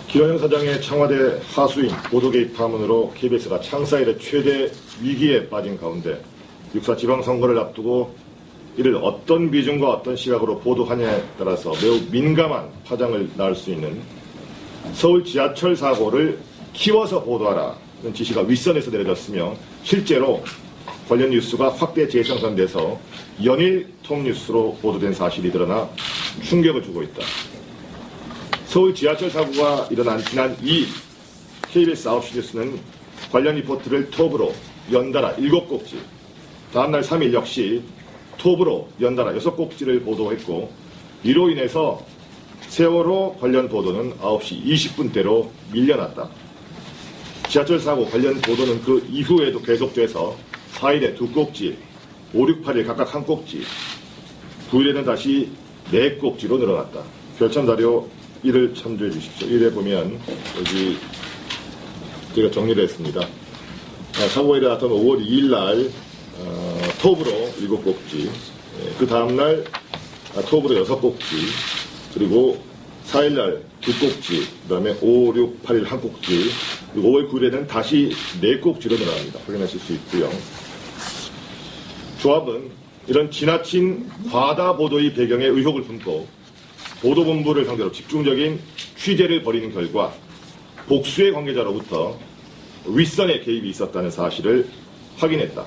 김원영 사장의 청와대 하수인 보도 개입 파문으로 KBS가 창사 이래 최대 위기에 빠진 가운데 6.4 지방선거를 앞두고 이를 어떤 비중과 어떤 시각으로 보도하냐에 따라서 매우 민감한 파장을 낳을 수 있는 서울 지하철 사고를 키워서 보도하라는 지시가 윗선에서 내려졌으며 실제로 관련 뉴스가 확대 재생산돼서 연일 톱뉴스로 보도된 사실이 드러나 충격을 주고 있다. 서울 지하철 사고가 일어난 지난 2일 KBS 9시 뉴스는 관련 리포트를 톱으로 연달아 7꼭지, 다음날 3일 역시 톱으로 연달아 6꼭지를 보도했고, 이로 인해서 세월호 관련 보도는 9시 20분대로 밀려났다. 지하철 사고 관련 보도는 그 이후에도 계속돼서 4일에 2꼭지, 5, 6, 8일 각각 1꼭지, 9일에는 다시 4꼭지로 늘어났다. 별첨자료 1을 참조해 주십시오. 1에 보면 여기 제가 정리를 했습니다. 사고가 일어났던 5월 2일 날 톱으로 7꼭지, 그 다음날 톱으로 6꼭지, 그리고 4일 날 2꼭지, 그 다음에 5, 6, 8일 1꼭지, 그리고 5월 9일에는 다시 4꼭지로 늘어납니다. 확인하실 수 있고요. 조합은 이런 지나친 과다 보도의 배경에 의혹을 품고 보도본부를 상대로 집중적인 취재를 벌이는 결과 복수의 관계자로부터 윗선의 개입이 있었다는 사실을 확인했다.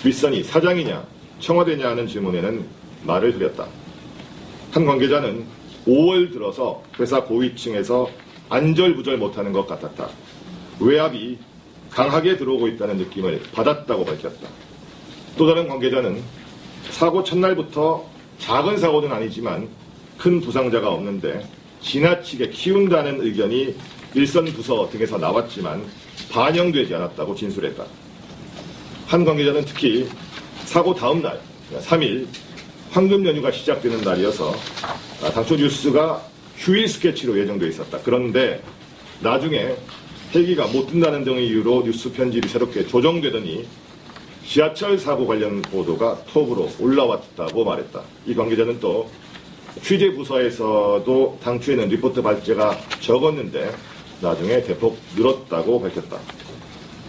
윗선이 사장이냐 청와대냐 하는 질문에는 말을 흐렸다. 한 관계자는 5월 들어서 회사 고위층에서 안절부절 못하는 것 같았다. 외압이 강하게 들어오고 있다는 느낌을 받았다고 밝혔다. 또 다른 관계자는 사고 첫날부터 작은 사고는 아니지만 큰 부상자가 없는데 지나치게 키운다는 의견이 일선 부서 등에서 나왔지만 반영되지 않았다고 진술했다. 한 관계자는 특히 사고 다음 날 3일 황금 연휴가 시작되는 날이어서 당초 뉴스가 휴일 스케치로 예정되어 있었다. 그런데 나중에 헬기가 못 뜬다는 등의 이유로 뉴스 편집이 새롭게 조정되더니 지하철 사고 관련 보도가 톱으로 올라왔다고 말했다. 이 관계자는 또 취재부서에서도 당초에는 리포트 발제가 적었는데 나중에 대폭 늘었다고 밝혔다.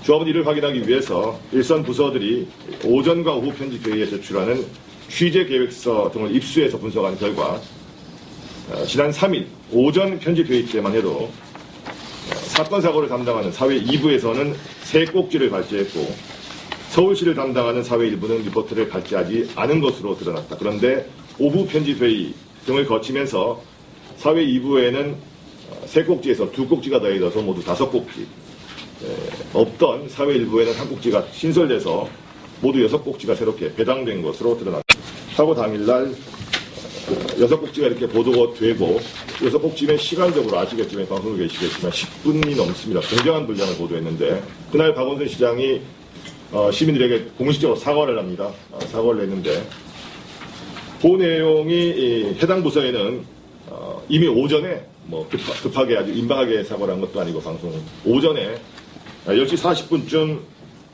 조합은 이를 확인하기 위해서 일선 부서들이 오전과 오후 편집회의에 제출하는 취재계획서 등을 입수해서 분석한 결과 지난 3일 오전 편집회의 때만 해도 사건 사고를 담당하는 사회 2부에서는 3꼭지를 발제했고 서울시를 담당하는 사회 1부는 리포트를 발제하지 않은 것으로 드러났다. 그런데 오후 편집회의 등을 거치면서 사회 2부에는 3꼭지에서 2꼭지가 더해져서 모두 5꼭지, 없던 사회 1부에는 1꼭지가 신설돼서 모두 6꼭지가 새롭게 배당된 것으로 드러났다. 사고 당일날 6꼭지가 이렇게 보도가 되고 6꼭지면 시간적으로 아시겠지만 방송도 계시겠지만 10분이 넘습니다. 굉장한 분량을 보도했는데 그날 박원순 시장이 시민들에게 공식적으로 사과를 합니다. 사과를 했는데 그 내용이 해당 부서에는 이미 오전에 급하게 아주 임박하게 사과를 한 것도 아니고 방송 오전에 10시 40분쯤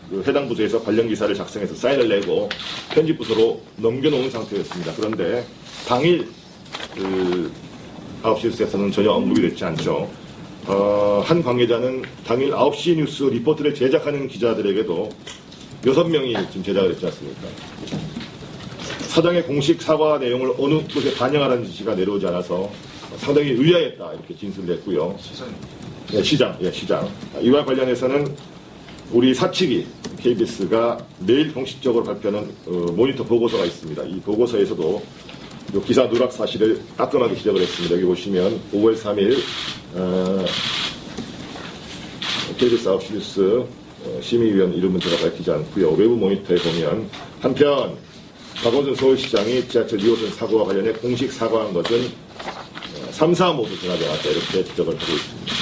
그 해당 부서에서 관련 기사를 작성해서 사인을 내고 편집부서로 넘겨놓은 상태였습니다. 그런데 당일 9시 뉴스에서는 전혀 언급이 됐지 않죠. 한 관계자는 당일 9시 뉴스 리포트를 제작하는 기자들에게도 6명이 지금 제작을 했지 않습니까? 사장의 공식 사과 내용을 어느 곳에 반영하라는 지시가 내려오지 않아서 상당히 의아했다 이렇게 진술을 했고요. 시장. 이와 관련해서는 우리 사측이 KBS가 매일 공식적으로 발표하는 모니터 보고서가 있습니다. 이 보고서에서도 기사 누락 사실을 따끔하게 지적을 했습니다. 여기 보시면 5월 3일 KBS 9시 뉴스 심의위원 이름은 제가 밝히지 않고요. 외부 모니터에 보면 한편 박원순 서울시장이 지하철 2호선 사고와 관련해 공식 사과한 것은 3사 모두 전하지 않았다 이렇게 지적을 하고 있습니다.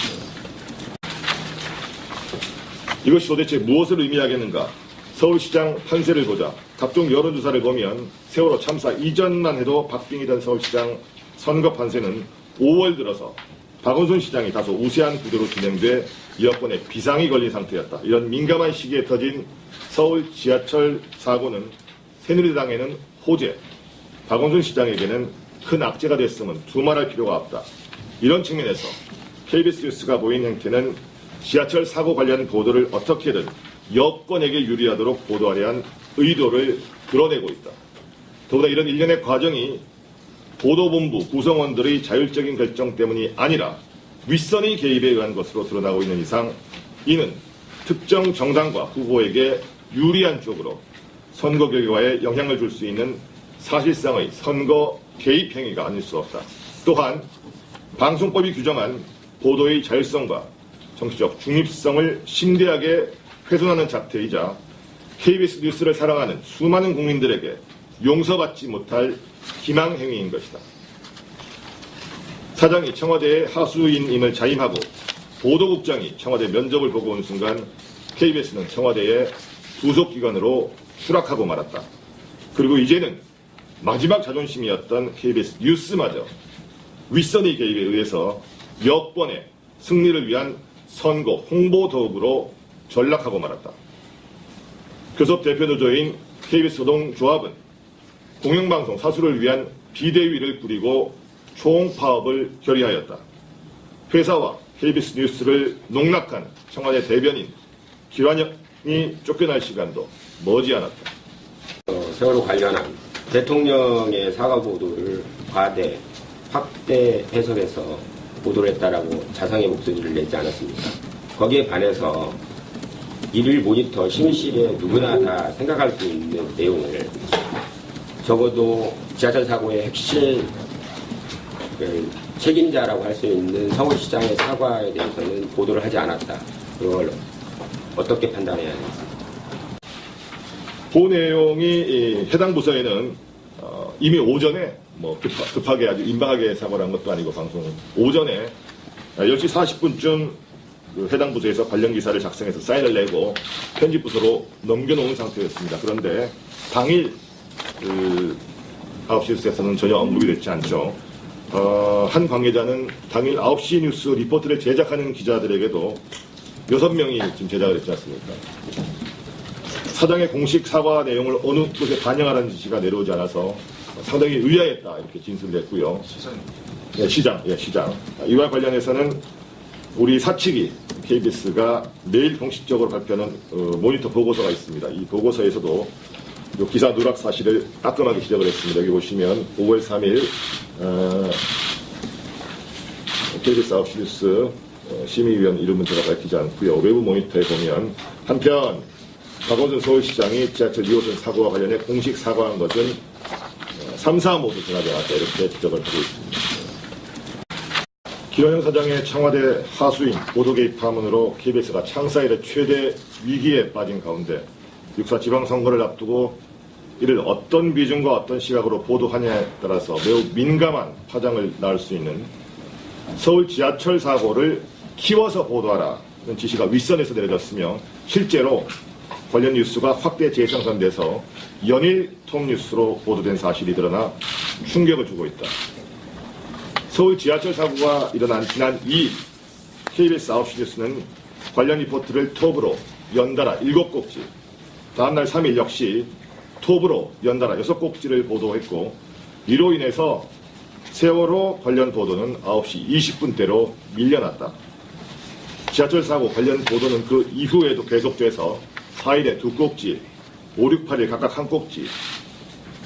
이것이 도대체 무엇을 의미하겠는가? 서울시장 판세를 보자. 각종 여론조사를 보면 세월호 참사 이전만 해도 박빙이던 서울시장 선거 판세는 5월 들어서 박원순 시장이 다소 우세한 구도로 진행돼 여권에 비상이 걸린 상태였다. 이런 민감한 시기에 터진 서울 지하철 사고는 새누리당에는 호재, 박원순 시장에게는 큰 악재가 됐음은 두말할 필요가 없다. 이런 측면에서 KBS 뉴스가 보인 행태는 지하철 사고 관련 보도를 어떻게든 여권에게 유리하도록 보도하려 한 의도를 드러내고 있다. 더구나 이런 일련의 과정이 보도본부 구성원들의 자율적인 결정 때문이 아니라 윗선의 개입에 의한 것으로 드러나고 있는 이상 이는 특정 정당과 후보에게 유리한 쪽으로 선거 결과에 영향을 줄 수 있는 사실상의 선거 개입 행위가 아닐 수 없다. 또한 방송법이 규정한 보도의 자율성과 정치적 중립성을 심대하게 훼손하는 작태이자 KBS 뉴스를 사랑하는 수많은 국민들에게 용서받지 못할 기망 행위인 것이다. 사장이 청와대의 하수인임을 자임하고 보도국장이 청와대 면접을 보고 온 순간 KBS는 청와대의 부속기관으로 추락하고 말았다. 그리고 이제는 마지막 자존심이었던 KBS 뉴스마저 윗선의 개입에 의해서 여권의 승리를 위한 선거 홍보 도구로 전락하고 말았다. 교섭 대표노조인 KBS 노동조합은 공영방송 사수를 위한 비대위를 꾸리고 총파업을 결의하였다. 회사와 KBS 뉴스를 농락한 청와대 대변인 기완영이 쫓겨날 시간도 머지않았다. 세월호 관련한 대통령의 사과 보도를 과대, 확대 해석해서 보도를 했다라고 자성의 목소리를 내지 않았습니까? 거기에 반해서 일일 모니터 심의실에 누구나 다 생각할 수 있는 내용을 적어도 지하철 사고의 핵심 책임자라고 할 수 있는 서울시장의 사과에 대해서는 보도를 하지 않았다. 그걸 어떻게 판단해야 하겠습니까? 그 내용이 해당 부서에는 이미 오전에 급하게 아주 임박하게 사과를 한 것도 아니고 방송 오전에 10시 40분쯤 해당 부서에서 관련 기사를 작성해서 사인을 내고 편집부서로 넘겨놓은 상태였습니다. 그런데 당일 9시 뉴스에서는 전혀 언급이 됐지 않죠. 한 관계자는 당일 9시 뉴스 리포트를 제작하는 기자들에게도 6명이 지금 제작을 했지 않습니까? 사장의 공식 사과 내용을 어느 곳에 반영하라는 지시가 내려오지 않아서 상당히 의아했다 이렇게 진술을 했고요. 시장. 이와 관련해서는 우리 사측이 KBS가 매일 공식적으로 발표하는 모니터 보고서가 있습니다. 이 보고서에서도 이 기사 누락 사실을 따끔하게 지적을 했습니다. 여기 보시면 5월 3일 KBS 9시 뉴스 심의위원 이름은 제가 밝히지 않고요. 외부 모니터에 보면 한편 박원순 서울시장이 지하철 2호선 사고와 관련해 공식 사과한 것은 3사 모두 전하지 않았다 이렇게 지적을 하고 있습니다. 기완영 사장의 청와대 하수인 보도 개입 파문으로 KBS가 창사 이래 최대 위기에 빠진 가운데 6.4 지방선거를 앞두고 이를 어떤 비중과 어떤 시각으로 보도하냐에 따라서 매우 민감한 파장을 낳을 수 있는 서울 지하철 사고를 키워서 보도하라는 지시가 윗선에서 내려졌으며 실제로 관련 뉴스가 확대 재생산돼서 연일 톱뉴스로 보도된 사실이 드러나 충격을 주고 있다. 서울 지하철 사고가 일어난 지난 2일 KBS 9시 뉴스는 관련 리포트를 톱으로 연달아 7꼭지, 다음날 3일 역시 톱으로 연달아 6꼭지를 보도했고 이로 인해서 세월호 관련 보도는 9시 20분대로 밀려났다. 지하철 사고 관련 보도는 그 이후에도 계속돼서 4일에 2꼭지, 5, 6, 8일 각각 1꼭지,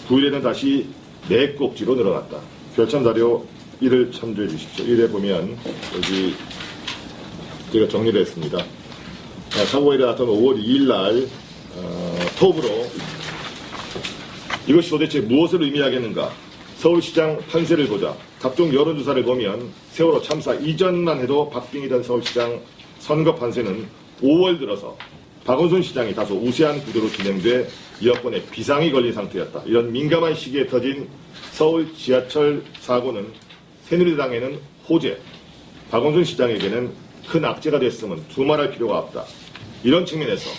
9일에는 다시 4꼭지로 늘어났다. 별참 자료 1을 참조해 주십시오. 1에 보면 여기 제가 정리를 했습니다. 사고가 일어났던 5월 2일 날 톱으로 이것이 도대체 무엇을 의미하겠는가? 서울시장 판세를 보자. 각종 여론조사를 보면 세월호 참사 이전만 해도 박빙이던 서울시장 선거 판세는 5월 들어서 박원순 시장이 다소 우세한 구도로 진행돼 여권에 비상이 걸린 상태였다. 이런 민감한 시기에 터진 서울 지하철 사고는 새누리당에는 호재, 박원순 시장에게는 큰 악재가 됐음은 두말할 필요가 없다. 이런 측면에서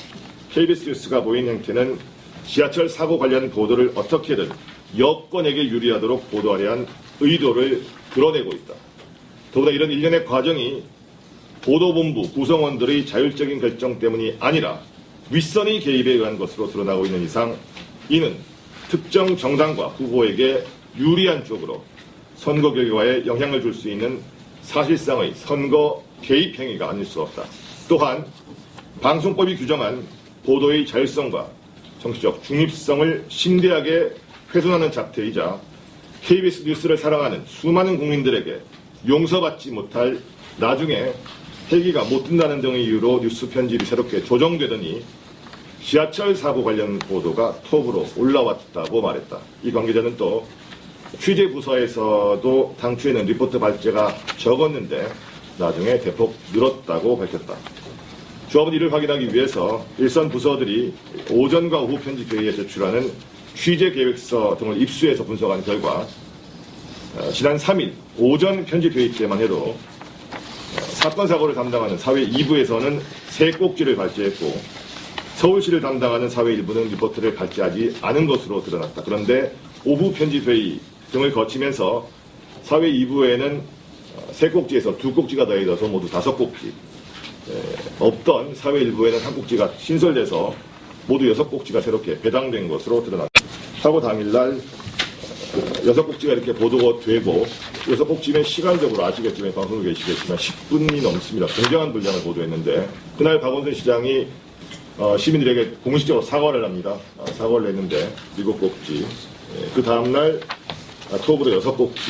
KBS 뉴스가 보인 행태는 지하철 사고 관련 보도를 어떻게든 여권에게 유리하도록 보도하려 한 의도를 드러내고 있다. 더구나 이런 일련의 과정이 보도본부 구성원들의 자율적인 결정 때문이 아니라 윗선의 개입에 의한 것으로 드러나고 있는 이상 이는 특정 정당과 후보에게 유리한 쪽으로 선거 결과에 영향을 줄 수 있는 사실상의 선거 개입 행위가 아닐 수 없다. 또한 방송법이 규정한 보도의 자율성과 정치적 중립성을 심대하게 훼손하는 작태이자 KBS 뉴스를 사랑하는 수많은 국민들에게 용서받지 못할 나중에 헬기가 못 뜬다는 등의 이유로 뉴스 편집이 새롭게 조정되더니 지하철 사고 관련 보도가 톱으로 올라왔다고 말했다. 이 관계자는 또 취재 부서에서도 당초에는 리포트 발제가 적었는데 나중에 대폭 늘었다고 밝혔다. 조합은 이를 확인하기 위해서 일선 부서들이 오전과 오후 편집회의에 제출하는 취재 계획서 등을 입수해서 분석한 결과 지난 3일 오전 편집회의 때만 해도 사건 사고를 담당하는 사회 2부에서는 3꼭지를 발제했고 서울시를 담당하는 사회 1부는 리포트를 발제하지 않은 것으로 드러났다. 그런데 오후 편집회의 등을 거치면서 사회 2부에는 3꼭지에서 2꼭지가 더해져서 모두 5꼭지, 없던 사회 1부에는 1꼭지가 신설돼서 모두 6꼭지가 새롭게 배당된 것으로 드러났다. 사고 당일날 6꼭지가 이렇게 보도가 되고 6꼭지면 시간적으로 아시겠지만 방송도 계시겠지만 10분이 넘습니다. 굉장한 분량을 보도했는데 그날 박원순 시장이 시민들에게 공식적으로 사과를 합니다. 사과를 했는데 7꼭지, 그 다음날 톱으로 6꼭지,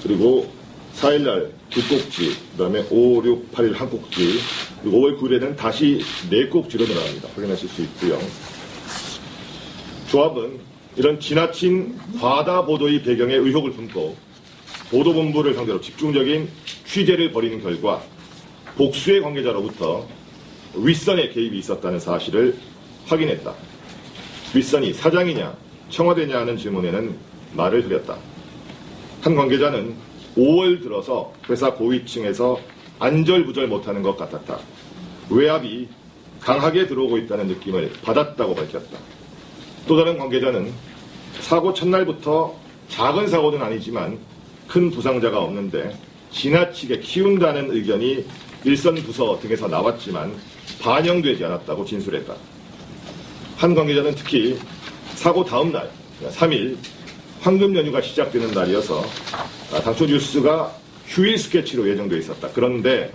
그리고 4일날 2꼭지, 그 다음에 5, 6, 8일 1꼭지, 그리고 5월 9일에는 다시 4꼭지로 늘어납니다. 확인하실 수 있고요. 조합은 이런 지나친 과다 보도의 배경에 의혹을 품고 보도본부를 상대로 집중적인 취재를 벌이는 결과 복수의 관계자로부터 윗선의 개입이 있었다는 사실을 확인했다. 윗선이 사장이냐 청와대냐 하는 질문에는 말을 흐렸다. 한 관계자는 5월 들어서 회사 고위층에서 안절부절 못하는 것 같았다. 외압이 강하게 들어오고 있다는 느낌을 받았다고 밝혔다. 또 다른 관계자는 사고 첫날부터 작은 사고는 아니지만 큰 부상자가 없는데 지나치게 키운다는 의견이 일선 부서 등에서 나왔지만 반영되지 않았다고 진술했다. 한 관계자는 특히 사고 다음 날 3일 황금 연휴가 시작되는 날이어서 당초 뉴스가 휴일 스케치로 예정되어 있었다. 그런데